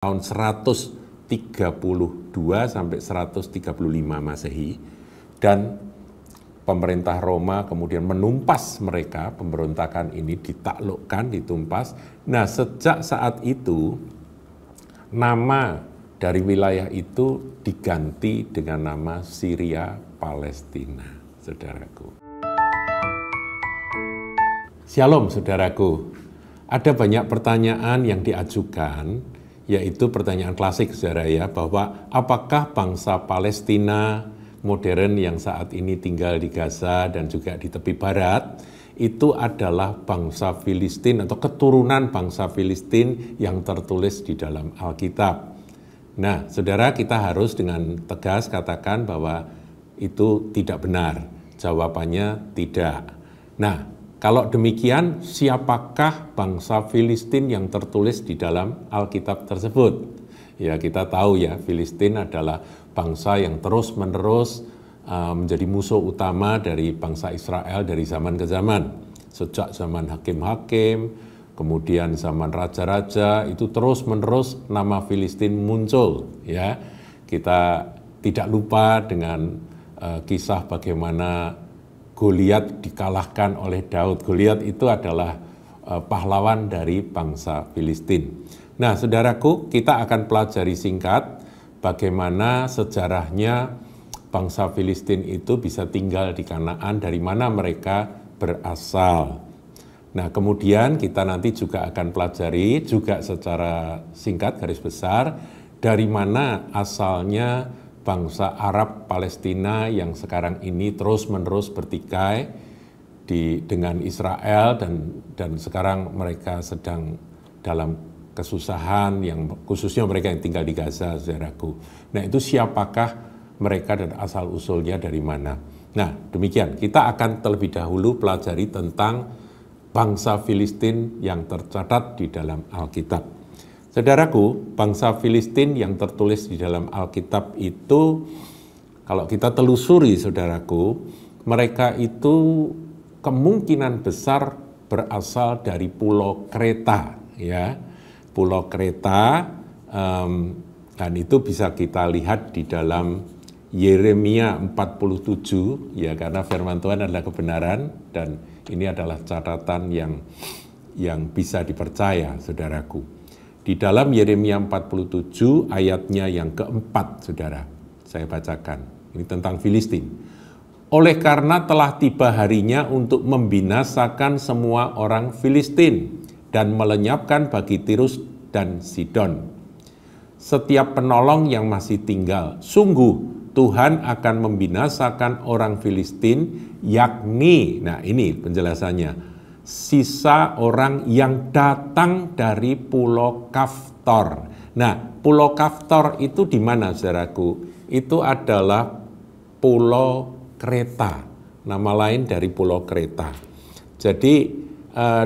tahun 132 sampai 135 Masehi, dan pemerintah Roma kemudian menumpas mereka, pemberontakan ini ditaklukkan, ditumpas. Nah, sejak saat itu nama dari wilayah itu diganti dengan nama Syria Palestina, saudaraku. Shalom, saudaraku. Ada banyak pertanyaan yang diajukan, yaitu pertanyaan klasik, saudara ya, bahwa apakah bangsa Palestina modern yang saat ini tinggal di Gaza dan juga di tepi barat, itu adalah bangsa Filistin atau keturunan bangsa Filistin yang tertulis di dalam Alkitab. Nah, saudara, kita harus dengan tegas katakan bahwa itu tidak benar. Jawabannya tidak. Nah, kalau demikian, siapakah bangsa Filistin yang tertulis di dalam Alkitab tersebut? Ya, kita tahu ya, Filistin adalah bangsa yang terus-menerus menjadi musuh utama dari bangsa Israel dari zaman ke zaman. Sejak zaman hakim-hakim, kemudian zaman raja-raja, itu terus-menerus nama Filistin muncul. Ya, kita tidak lupa dengan kisah bagaimana Goliat dikalahkan oleh Daud. Goliat itu adalah pahlawan dari bangsa Filistin. Nah, saudaraku, kita akan pelajari singkat bagaimana sejarahnya bangsa Filistin itu bisa tinggal di Kanaan, dari mana mereka berasal. Nah, kemudian kita nanti juga akan pelajari juga secara singkat garis besar dari mana asalnya bangsa Arab Palestina yang sekarang ini terus-menerus bertikai dengan Israel, dan sekarang mereka sedang dalam kesusahan, yang khususnya mereka yang tinggal di Gaza, saudaraku. Nah, itu siapakah mereka dan asal-usulnya dari mana? Nah, demikian. Kita akan terlebih dahulu pelajari tentang bangsa Filistin yang tercatat di dalam Alkitab. Saudaraku, bangsa Filistin yang tertulis di dalam Alkitab itu, kalau kita telusuri, saudaraku, mereka itu kemungkinan besar berasal dari Pulau Kreta, ya. Pulau Kreta, dan itu bisa kita lihat di dalam Yeremia 47, ya, karena firman Tuhan adalah kebenaran, dan ini adalah catatan yang bisa dipercaya, saudaraku. Di dalam Yeremia 47 ayatnya yang keempat, saudara, saya bacakan. Ini tentang Filistin. Oleh karena telah tiba harinya untuk membinasakan semua orang Filistin dan melenyapkan bagi Tirus dan Sidon setiap penolong yang masih tinggal. Sungguh Tuhan akan membinasakan orang Filistin, yakni, nah ini penjelasannya, sisa orang yang datang dari Pulau Kaftor. Nah, Pulau Kaftor itu di mana, saudaraku? Itu adalah Pulau Kreta, nama lain dari Pulau Kreta. Jadi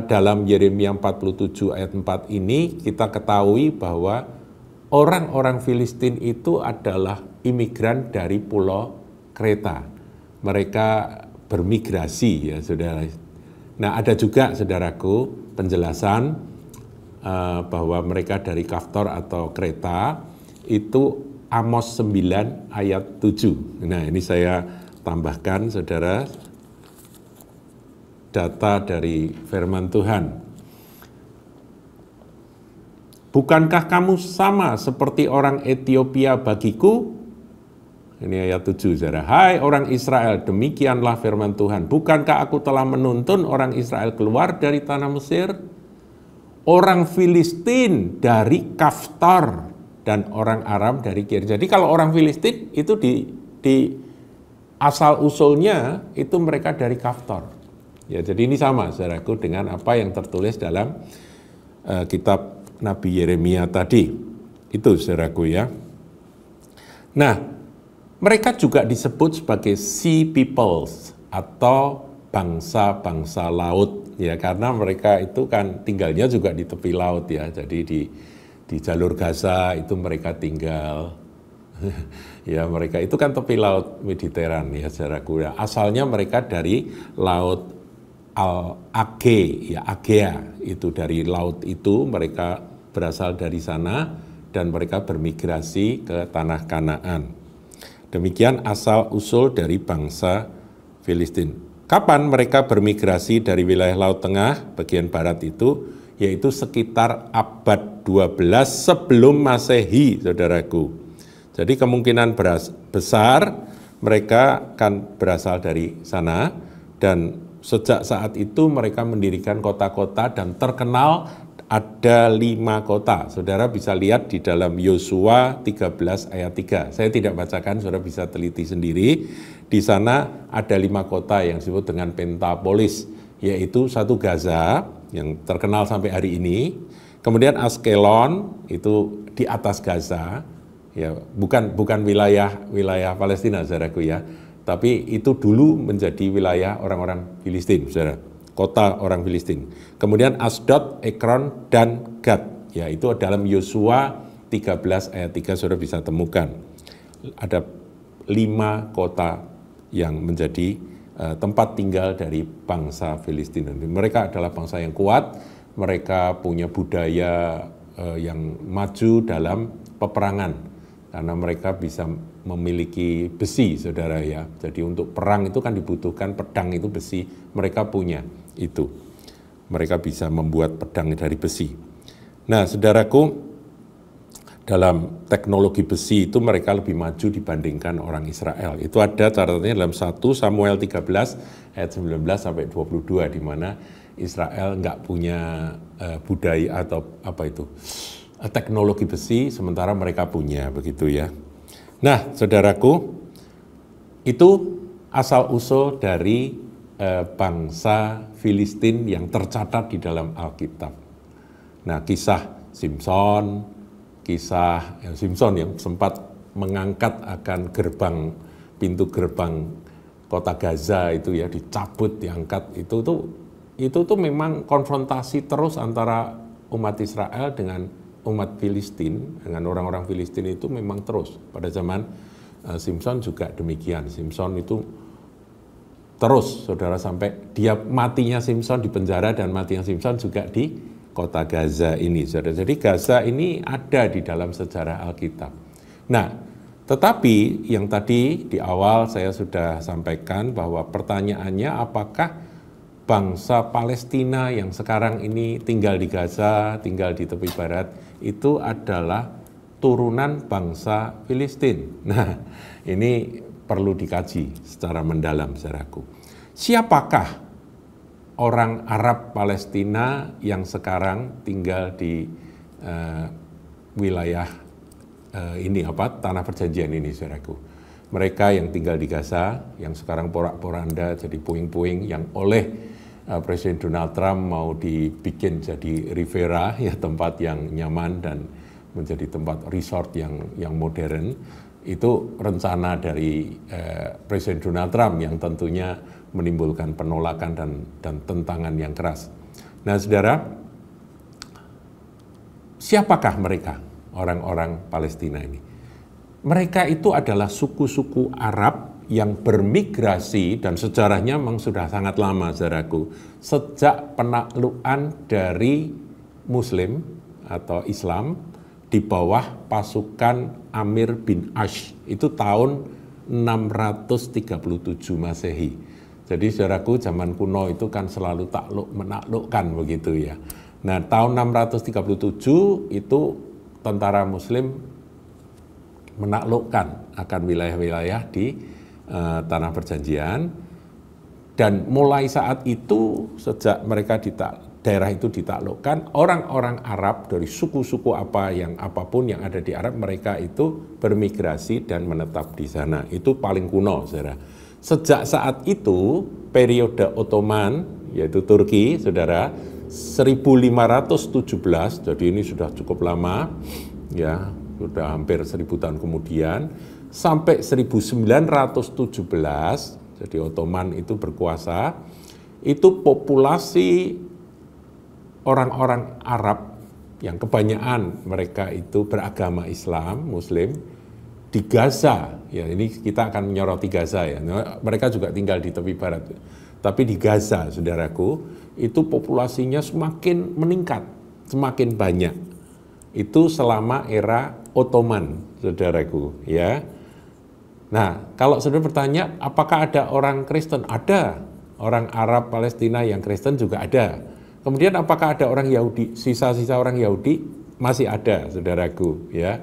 dalam Yeremia 47 ayat 4 ini kita ketahui bahwa orang-orang Filistin itu adalah imigran dari Pulau Kreta. Mereka bermigrasi, ya, saudara. Nah, ada juga, saudaraku, penjelasan bahwa mereka dari Kaftor atau Kreta, itu Amos 9 ayat 7. Nah, ini saya tambahkan, saudara, data dari firman Tuhan. Bukankah kamu sama seperti orang Ethiopia bagiku? Ini ayat 7, saudara. Hai orang Israel, demikianlah firman Tuhan. Bukankah aku telah menuntun orang Israel keluar dari tanah Mesir? Orang Filistin dari Kaftor dan orang Aram dari Kir. Jadi kalau orang Filistin itu di asal-usulnya itu mereka dari Kaftor. Ya, jadi ini sama, saudaraku, dengan apa yang tertulis dalam kitab Nabi Yeremia tadi. Itu, saudaraku, ya. Nah, mereka juga disebut sebagai sea peoples atau bangsa-bangsa laut, ya, karena mereka itu kan tinggalnya juga di tepi laut, ya. Jadi di jalur Gaza itu mereka tinggal, ya, mereka itu kan tepi laut Mediteran, ya, saudaraku. Asalnya mereka dari laut Agea, itu dari laut itu mereka berasal dari sana, dan mereka bermigrasi ke tanah Kanaan. Demikian asal-usul dari bangsa Filistin. Kapan mereka bermigrasi dari wilayah Laut Tengah bagian barat itu? Yaitu sekitar abad 12 sebelum Masehi, saudaraku. Jadi kemungkinan besar mereka akan berasal dari sana, dan sejak saat itu mereka mendirikan kota-kota dan terkenal ada 5 kota. Saudara bisa lihat di dalam Yosua 13 ayat 3. Saya tidak bacakan, saudara bisa teliti sendiri. Di sana ada 5 kota yang disebut dengan Pentapolis, yaitu satu Gaza yang terkenal sampai hari ini. Kemudian Askelon itu di atas Gaza. Ya, bukan wilayah Palestina, saudaraku ya, tapi itu dulu menjadi wilayah orang-orang Filistin, saudara, kota orang Filistin. Kemudian Asdod, Ekron, dan Gad, ya itu dalam Yosua 13 ayat 3 saudara bisa temukan. Ada 5 kota yang menjadi tempat tinggal dari bangsa Filistin. Mereka adalah bangsa yang kuat, mereka punya budaya yang maju dalam peperangan. Karena mereka bisa memiliki besi, saudara ya. Jadi untuk perang itu kan dibutuhkan pedang itu besi. Mereka punya itu. Mereka bisa membuat pedang dari besi. Nah, saudaraku, dalam teknologi besi itu mereka lebih maju dibandingkan orang Israel. Itu ada catatannya dalam 1 Samuel 13 ayat 19 sampai 22, di mana Israel nggak punya budaya atau apa itu, teknologi besi, sementara mereka punya, begitu ya. Nah, saudaraku, itu asal-usul dari bangsa Filistin yang tercatat di dalam Alkitab. Nah, kisah Simson yang sempat mengangkat akan pintu gerbang kota Gaza itu ya, dicabut, diangkat, itu tuh memang konfrontasi terus antara umat Israel dengan umat Filistin, dengan orang-orang Filistin itu memang terus. Pada zaman Simson juga demikian. Simson itu terus, saudara, sampai dia matinya Simson di penjara dan matinya Simson juga di kota Gaza ini, saudara. Jadi Gaza ini ada di dalam sejarah Alkitab. Nah, tetapi yang tadi di awal saya sudah sampaikan bahwa pertanyaannya apakah bangsa Palestina yang sekarang ini tinggal di Gaza, tinggal di tepi barat, itu adalah turunan bangsa Filistin. Nah, ini perlu dikaji secara mendalam, saudaraku. Siapakah orang Arab Palestina yang sekarang tinggal di wilayah tanah perjanjian ini, saudaraku? Mereka yang tinggal di Gaza, yang sekarang porak-poranda jadi puing-puing, yang oleh Presiden Donald Trump mau dibikin jadi Riviera, ya tempat yang nyaman dan menjadi tempat resort yang modern. Itu rencana dari Presiden Donald Trump yang tentunya menimbulkan penolakan dan tentangan yang keras. Nah, saudara, siapakah mereka, orang-orang Palestina ini? Mereka itu adalah suku-suku Arab yang bermigrasi, dan sejarahnya memang sudah sangat lama, saudaraku, sejak penaklukan dari Muslim atau Islam di bawah pasukan Amir bin Ash, itu tahun 637 Masehi. Jadi saudaraku, zaman kuno itu kan selalu menaklukkan begitu ya. Nah, tahun 637 itu tentara Muslim menaklukkan akan wilayah-wilayah di tanah perjanjian, dan mulai saat itu, sejak mereka daerah itu ditaklukkan, orang-orang Arab dari suku-suku apapun yang ada di Arab, mereka itu bermigrasi dan menetap di sana. Itu paling kuno, saudara. Sejak saat itu, periode Ottoman, yaitu Turki, saudara, 1517, jadi ini sudah cukup lama, ya, sudah hampir 1000 tahun kemudian, sampai 1917, jadi Ottoman itu berkuasa, itu populasi orang-orang Arab yang kebanyakan mereka itu beragama Islam, Muslim, di Gaza, ya ini kita akan menyoroti Gaza ya, mereka juga tinggal di tepi barat, tapi di Gaza, saudaraku, itu populasinya semakin meningkat, semakin banyak. itu selama era Ottoman, saudaraku, ya. Nah, kalau saudara bertanya, apakah ada orang Kristen? Ada. Orang Arab Palestina yang Kristen juga ada. Kemudian apakah ada orang Yahudi? Sisa-sisa orang Yahudi masih ada, saudaraku, ya.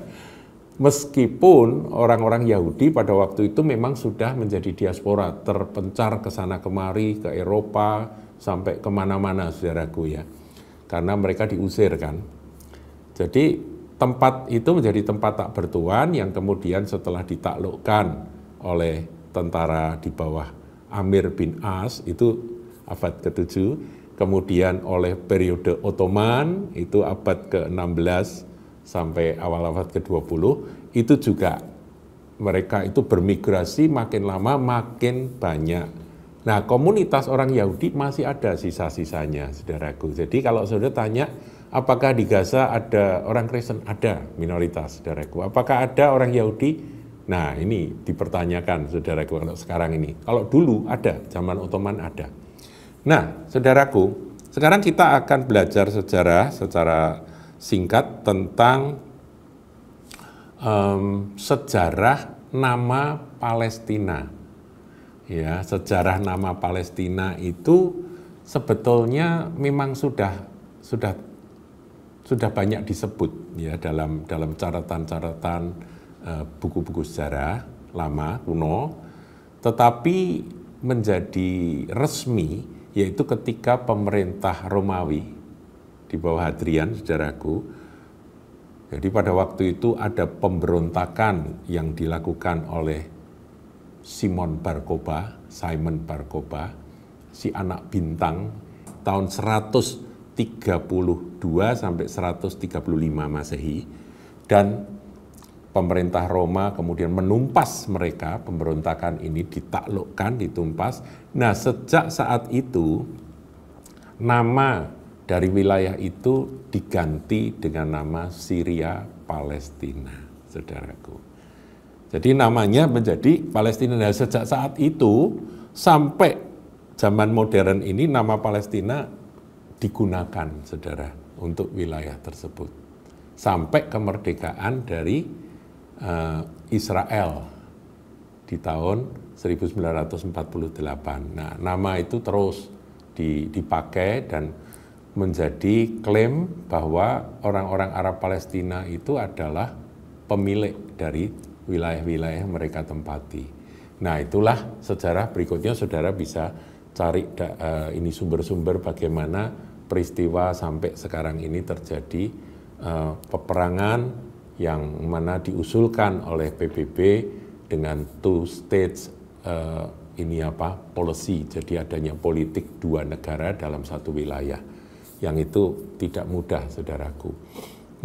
Meskipun orang-orang Yahudi pada waktu itu memang sudah menjadi diaspora, terpencar ke sana kemari, ke Eropa, sampai kemana-mana, saudaraku, ya. Karena mereka diusir, kan. Jadi tempat itu menjadi tempat tak bertuan yang kemudian setelah ditaklukkan oleh tentara di bawah Amir bin As, itu abad ke-7, kemudian oleh periode Ottoman, itu abad ke-16 sampai awal abad ke-20, itu juga mereka itu bermigrasi makin lama makin banyak. Nah, komunitas orang Yahudi masih ada sisa-sisanya, saudaraku. Jadi kalau saudara tanya, apakah di Gaza ada orang Kristen? Ada, minoritas, saudaraku. Apakah ada orang Yahudi? Nah, ini dipertanyakan, saudaraku, kalau sekarang ini. Kalau dulu ada, zaman Ottoman ada. Nah, saudaraku, sekarang kita akan belajar sejarah secara singkat tentang sejarah nama Palestina. Ya, sejarah nama Palestina itu sebetulnya memang sudah banyak disebut ya dalam catatan-catatan buku-buku sejarah lama kuno, tetapi menjadi resmi yaitu ketika pemerintah Romawi di bawah Hadrian, saudaraku. Jadi pada waktu itu ada pemberontakan yang dilakukan oleh Simon Bar Kokhba, si anak bintang tahun 132 sampai 135 Masehi, dan pemerintah Roma kemudian menumpas mereka, pemberontakan ini ditaklukkan, ditumpas. Nah, sejak saat itu nama dari wilayah itu diganti dengan nama Syria Palestina, saudaraku. Jadi namanya menjadi Palestina. Nah, sejak saat itu sampai zaman modern ini nama Palestina digunakan, saudara, untuk wilayah tersebut. Sampai kemerdekaan dari Israel di tahun 1948. Nah, nama itu terus dipakai dan menjadi klaim bahwa orang-orang Arab Palestina itu adalah pemilik dari wilayah-wilayah yang mereka tempati. Nah, itulah sejarah berikutnya, saudara bisa cari ini sumber-sumber bagaimana peristiwa sampai sekarang ini terjadi peperangan yang mana diusulkan oleh PBB dengan two states policy, jadi adanya politik dua negara dalam satu wilayah, yang itu tidak mudah, saudaraku.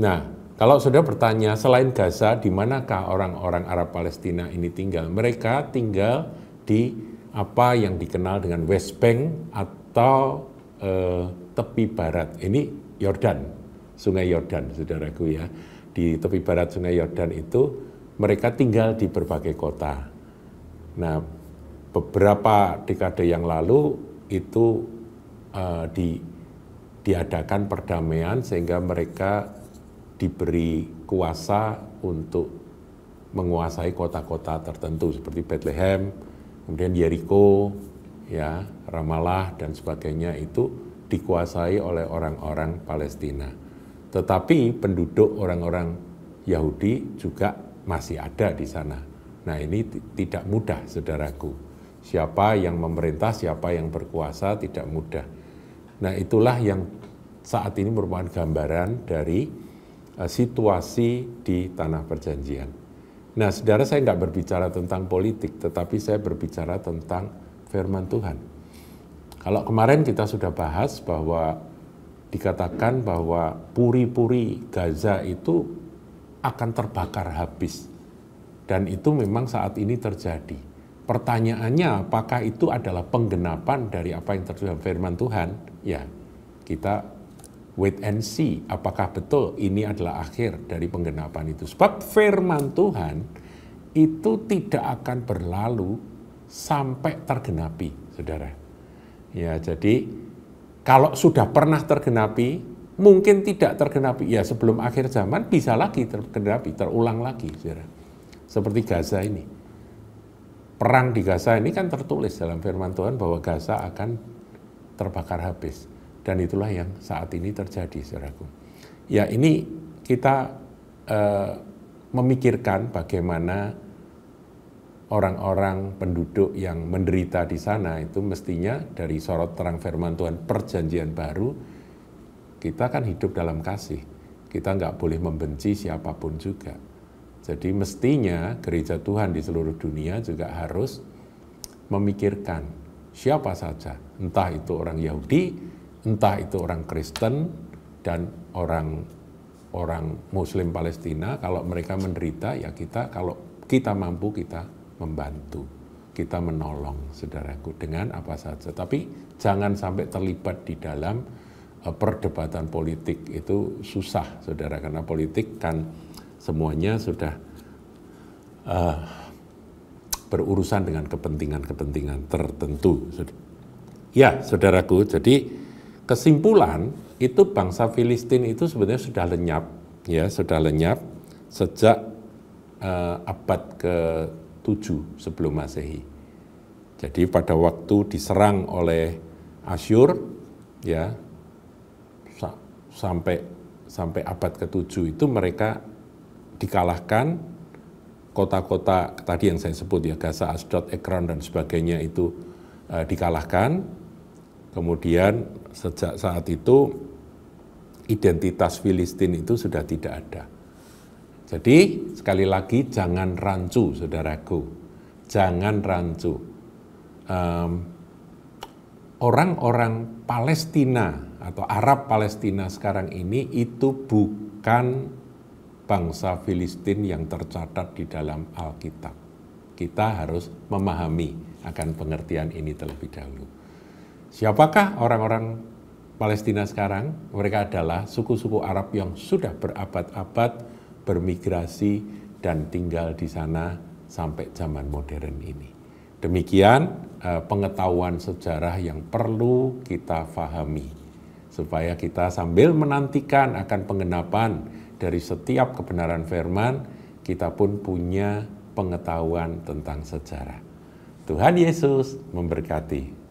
Nah, kalau saudara bertanya, selain Gaza, di manakah orang-orang Arab Palestina ini tinggal? Mereka tinggal di apa yang dikenal dengan West Bank atau tepi barat. Ini Yordan, Sungai Yordan, saudaraku, ya. Di tepi barat Sungai Yordan itu mereka tinggal di berbagai kota. Nah, beberapa dekade yang lalu itu diadakan perdamaian sehingga mereka diberi kuasa untuk menguasai kota-kota tertentu seperti Bethlehem, kemudian Jericho, ya, Ramallah dan sebagainya itu dikuasai oleh orang-orang Palestina. Tetapi penduduk orang-orang Yahudi juga masih ada di sana. Nah, ini tidak mudah, saudaraku. Siapa yang memerintah, siapa yang berkuasa tidak mudah. Nah, itulah yang saat ini merupakan gambaran dari situasi di Tanah Perjanjian. Nah, saudara, saya nggak berbicara tentang politik, tetapi saya berbicara tentang firman Tuhan. Kalau kemarin kita sudah bahas bahwa dikatakan bahwa puri-puri Gaza itu akan terbakar habis. Dan itu memang saat ini terjadi. Pertanyaannya, apakah itu adalah penggenapan dari apa yang terjadi dalam firman Tuhan? Ya, kita wait and see, apakah betul ini adalah akhir dari penggenapan itu. Sebab firman Tuhan itu tidak akan berlalu sampai tergenapi, saudara. Ya, jadi kalau sudah pernah tergenapi, mungkin tidak tergenapi. Ya sebelum akhir zaman bisa lagi tergenapi, terulang lagi. Saudara. Seperti Gaza ini. Perang di Gaza ini kan tertulis dalam firman Tuhan bahwa Gaza akan terbakar habis. Dan itulah yang saat ini terjadi, saudaraku. Ya ini kita memikirkan bagaimana orang-orang penduduk yang menderita di sana itu mestinya dari sorot terang firman Tuhan perjanjian baru, kita kan hidup dalam kasih. Kita nggak boleh membenci siapapun juga. Jadi mestinya gereja Tuhan di seluruh dunia juga harus memikirkan siapa saja, entah itu orang Yahudi, entah itu orang Kristen, dan orang Muslim Palestina, kalau mereka menderita, ya kita, kalau kita mampu, kita membantu, kita menolong, saudaraku, dengan apa saja. Tapi jangan sampai terlibat di dalam perdebatan politik, itu susah, saudara, karena politik kan semuanya sudah berurusan dengan kepentingan-kepentingan tertentu. Ya, saudaraku, jadi kesimpulan itu bangsa Filistin itu sebenarnya sudah lenyap, ya, sudah lenyap sejak abad ke-7 sebelum Masehi. Jadi pada waktu diserang oleh Asyur, ya, sampai abad ke-7 itu mereka dikalahkan, kota-kota tadi yang saya sebut ya, Gaza, Asdod, Ekron dan sebagainya itu dikalahkan. Kemudian sejak saat itu identitas Filistin itu sudah tidak ada. Jadi sekali lagi jangan rancu, saudaraku, jangan rancu. Orang-orang Palestina atau Arab Palestina sekarang ini itu bukan bangsa Filistin yang tercatat di dalam Alkitab. Kita harus memahami akan pengertian ini terlebih dahulu. Siapakah orang-orang Palestina sekarang? Mereka adalah suku-suku Arab yang sudah berabad-abad bermigrasi dan tinggal di sana sampai zaman modern ini. Demikian pengetahuan sejarah yang perlu kita pahami, supaya kita sambil menantikan akan penggenapan dari setiap kebenaran firman, kita pun punya pengetahuan tentang sejarah. Tuhan Yesus memberkati.